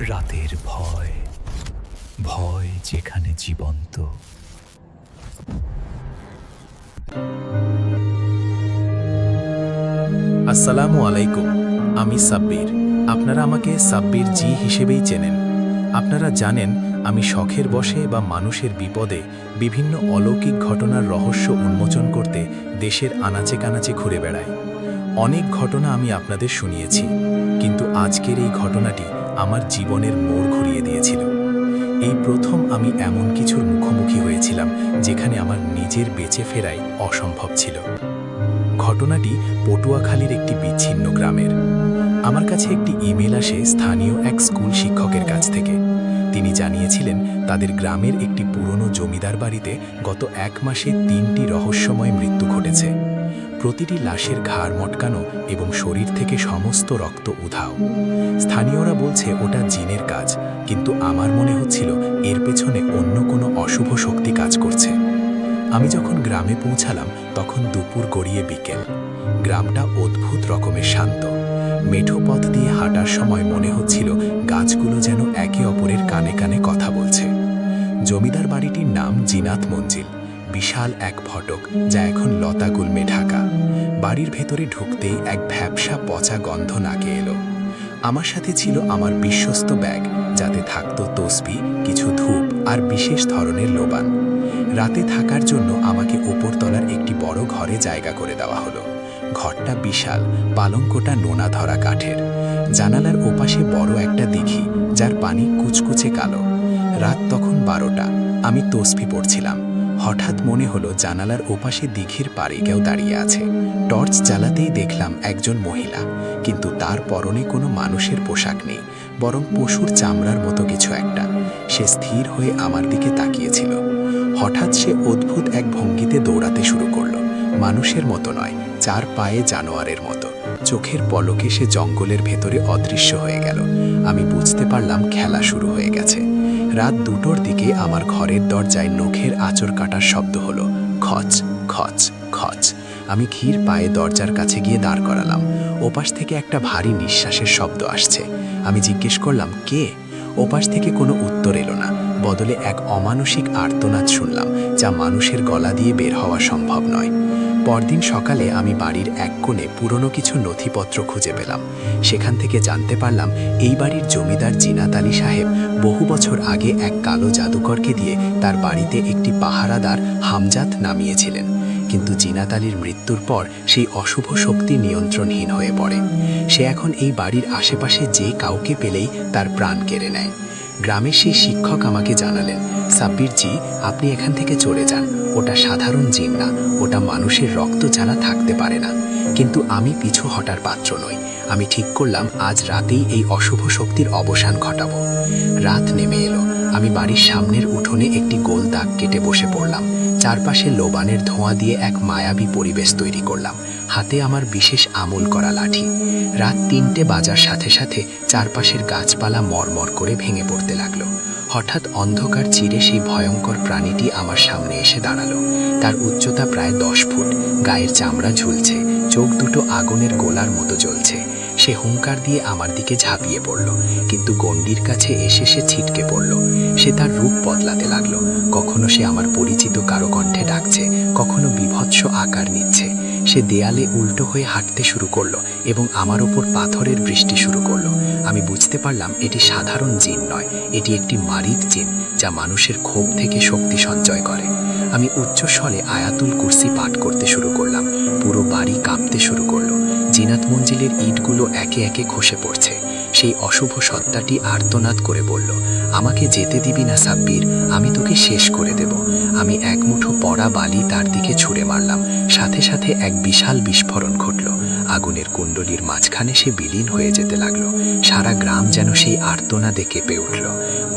রাতের ভয়, ভয় যেখানে জীবন্ত। আসসালামু আলাইকুম, আমি সাব্বির। আপনারা আমাকে সাব্বির জি হিসেবেই চেনেন। আপনারা জানেন আমি শখের বশে বা মানুষের বিপদে বিভিন্ন অলৌকিক ঘটনার রহস্য উন্মোচন করতে দেশের আনাচে কানাচে ঘুরে বেড়াই। অনেক ঘটনা আমি আপনাদের শুনিয়েছি, কিন্তু আজকের এই ঘটনাটি আমার জীবনের মোড় ঘুরিয়ে দিয়েছিল। এই প্রথম আমি এমন কিছুর মুখোমুখি হয়েছিলাম যেখানে আমার নিজের বেঁচে ফেরাই অসম্ভব ছিল। ঘটনাটি পটুয়াখালীর একটি বিচ্ছিন্ন গ্রামের। আমার কাছে একটি ইমেল আসে স্থানীয় এক স্কুল শিক্ষকের কাছ থেকে। তিনি জানিয়েছিলেন তাদের গ্রামের একটি পুরনো জমিদার বাড়িতে গত 1 মাসে 3টি রহস্যময় মৃত্যু ঘটেছে। প্রতিটি লাশের ঘাড় মটকানো এবং শরীর থেকে সমস্ত রক্ত উধাও। স্থানীয়রা বলছে ওটা জিনের কাজ, কিন্তু আমার মনে হচ্ছিল এর পেছনে অন্য কোনো অশুভ শক্তি কাজ করছে। আমি যখন গ্রামে পৌঁছালাম তখন দুপুর গড়িয়ে বিকেল। গ্রামটা অদ্ভুত রকমের শান্ত। মেঠো পথ দিয়ে হাঁটার সময় মনে হচ্ছিল গাছগুলো যেন একে অপরের কানে কানে কথা বলছে। জমিদার বাড়িটির নাম জিনাত মঞ্জিল। বিশাল এক ফটক যা এখন লতা গুল্মে ঢাকা। বাড়ির ভেতরে ঢুকতেই এক ভ্যাপসা পচা গন্ধ নাকে এলো। আমার সাথে ছিল আমার বিশ্বস্ত ব্যাগ, যাতে থাকতো তসবিহ, কিছু ধূপ আর বিশেষ ধরনের লোবান। রাতে থাকার জন্য আমাকে উপরতলার একটি বড় ঘরে জায়গা করে দেওয়া হলো। ঘরটা বিশাল, পালঙ্কটা নোনা ধরা কাঠের। জানালার ওপাশে বড় একটা দিঘি, যার পানি কুচকুচে কালো। রাত তখন 12টা। আমি তসবিহ পড়ছিলাম। হঠাৎ মনে হলো জানালার ওপাশে দিঘির পাড়ে কেউ দাঁড়িয়ে আছে। টর্চ জ্বালাতেই দেখলাম একজন মহিলা, কিন্তু তার পরনে কোনো মানুষের পোশাক নেই, বরং পশুর চামড়ার মতো কিছু একটা। সে স্থির হয়ে আমার দিকে তাকিয়েছিল। হঠাৎ সে অদ্ভুত এক ভঙ্গিতে দৌড়াতে শুরু করলো। মানুষের মতো নয়, 4 পায়ে জানোয়ারের মতো। চোখের পলকে সে জঙ্গলের ভেতরে অদৃশ্য হয়ে গেল। আমি বুঝতে পারলাম খেলা শুরু হয়ে গেছে। রাত 2টোর দিকে আমার ঘরের দরজায় নখের আঁচড় কাটার শব্দ হলো। খচ খচ খচ। আমি ধীর পায়ে দরজার কাছে গিয়ে দাঁড় করালাম। ওপাশ থেকে একটা ভারী নিঃশ্বাসের শব্দ আসছে। আমি জিজ্ঞেস করলাম, কে? ওপাশ থেকে কোনো উত্তর এলো না, বদলে এক অমানসিক আর্তনাদ শুনলাম, যা মানুষের গলা দিয়ে বের হওয়া সম্ভব নয়। পরদিন সকালে আমি বাড়ির এক কোণে পুরনো কিছু নথিপত্র খুঁজে পেলাম। সেখান থেকে জানতে পারলাম এই বাড়ির জমিদার জিনাত আলী সাহেব বহু বছর আগে এক কালো জাদুকরকে দিয়ে তার বাড়িতে একটি পাহারাদার হামজাত নামিয়েছিলেন। কিন্তু জিনাত আলীর মৃত্যুর পর সেই অশুভ শক্তি নিয়ন্ত্রণহীন হয়ে পড়ে। সে এখন এই বাড়ির আশেপাশে যে কাউকে পেলেই তার প্রাণ কেড়ে নেয়। গ্রামের সেই শিক্ষক আমাকে জানালেন, সাব্বির জি, আপনি এখান থেকে চলে যান। ওটা সাধারণ জিন না, ওটা মানুষের রক্ত ছাড়া থাকতে পারে না। কিন্তু আমি পিছু হটার পাত্র নই। আমি ঠিক করলাম আজ রাতেই এই অশুভ শক্তির অবসান ঘটাবো। রাত নেমে এলো। আমি বাড়ির সামনের উঠোনে একটি গোল দাগ কেটে বসে পড়লাম। চারপাশে লোবানের ধোঁয়া দিয়ে এক মায়াবী পরিবেশ তৈরি করলাম। হাতে আমার বিশেষ আমল করা লাঠি। রাত 3টে বাজার সাথে সাথে চারপাশের গাছপালা মরমর করে ভেঙে পড়তে লাগলো। হঠাৎ অন্ধকার চিরে সেই ভয়ঙ্কর প্রাণীটি আমার সামনে এসে দাঁড়ালো। তার উচ্চতা প্রায় 10 ফুট, গায়ের চামড়া ঝুলছে, চোখ দুটো আগুনের গোলার মতো জ্বলছে। সে হুঙ্কার দিয়ে আমার দিকে ঝাঁপিয়ে পড়ল, কিন্তু গণ্ডির কাছে এসে সে ছিটকে পড়ল। সে তার রূপ বদলাতে লাগলো। কখনো সে আমার পরিচিত কারো কণ্ঠে ডাকছে, কখনো বিভৎস আকার নিচ্ছে। সে দেয়ালে উল্টো হয়ে হাঁটতে শুরু করলো এবং আমার ওপর পাথরের বৃষ্টি শুরু করলো। আমি বুঝতে পারলাম এটি সাধারণ জিন নয়, এটি একটি মারিদ জিন, যা মানুষের ক্ষোভ থেকে শক্তি সঞ্চয় করে। আমি উচ্চ স্বরে আয়াতুল কুরসি পাঠ করতে শুরু করলাম। পুরো বাড়ি কাঁপতে শুরু করলো। জিনাত মঞ্জিলের ইটগুলো একে একে খসে পড়ছে। সেই অশুভ সত্তাটি আর্তনাদ করে বলল, আমাকে যেতে দিবি না সাব্বির, আমি তোকে শেষ করে দেব। আমি এক মুঠো পড়া বালি তার দিকে ছুঁড়ে মারলাম। সাথে সাথে এক বিশাল বিস্ফোরণ ঘটল। আগুনের কুণ্ডলীর মাঝখানে সে বিলীন হয়ে যেতে লাগলো। সারা গ্রাম যেন সেই আর্তনাদে কেঁপে উঠল।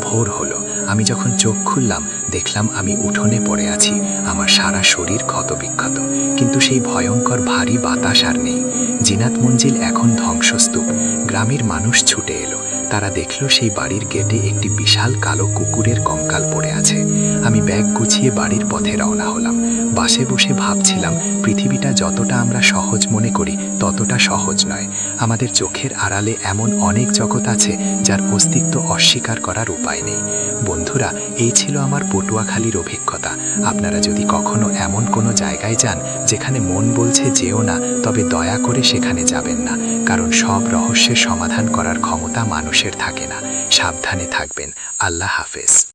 ভোর হলো। আমি যখন চোখ খুললাম দেখলাম আমি উঠোনে পড়ে আছি। আমার সারা শরীর ক্ষতবিক্ষত, কিন্তু সেই ভয়ঙ্কর ভারী বাতাস আর নেই। জিনাত মঞ্জিল এখন ধ্বংসস্তূপ। গ্রামের মানুষ ছুটে এলো। তারা দেখল সেই বাড়ির গেটে একটি বিশাল কালো কুকুরের কঙ্কাল পড়ে আছে। আমি ব্যাগ গুছিয়ে বাড়ির পথে রওনা হলাম। বাসে বসে ভাবছিলাম, পৃথিবীটা যতটা আমরা সহজ মনে করি ততটা সহজ নয়। আমাদের চোখের আড়ালে এমন অনেক জগৎ আছে যার অস্তিত্ব অস্বীকার করার উপায় নেই। বন্ধুরা, এই ছিল আমার পটুয়াখালীর অভিজ্ঞতা। আপনারা যদি কখনো এমন কোনো জায়গায় যান যেখানে মন বলছে যেও না, তবে দয়া করে সেখানে যাবেন না, কারণ সব রহস্যের সমাধান করার ক্ষমতা মানুষের থাকে না। সাবধানে থাকবেন। আল্লাহ হাফেজ।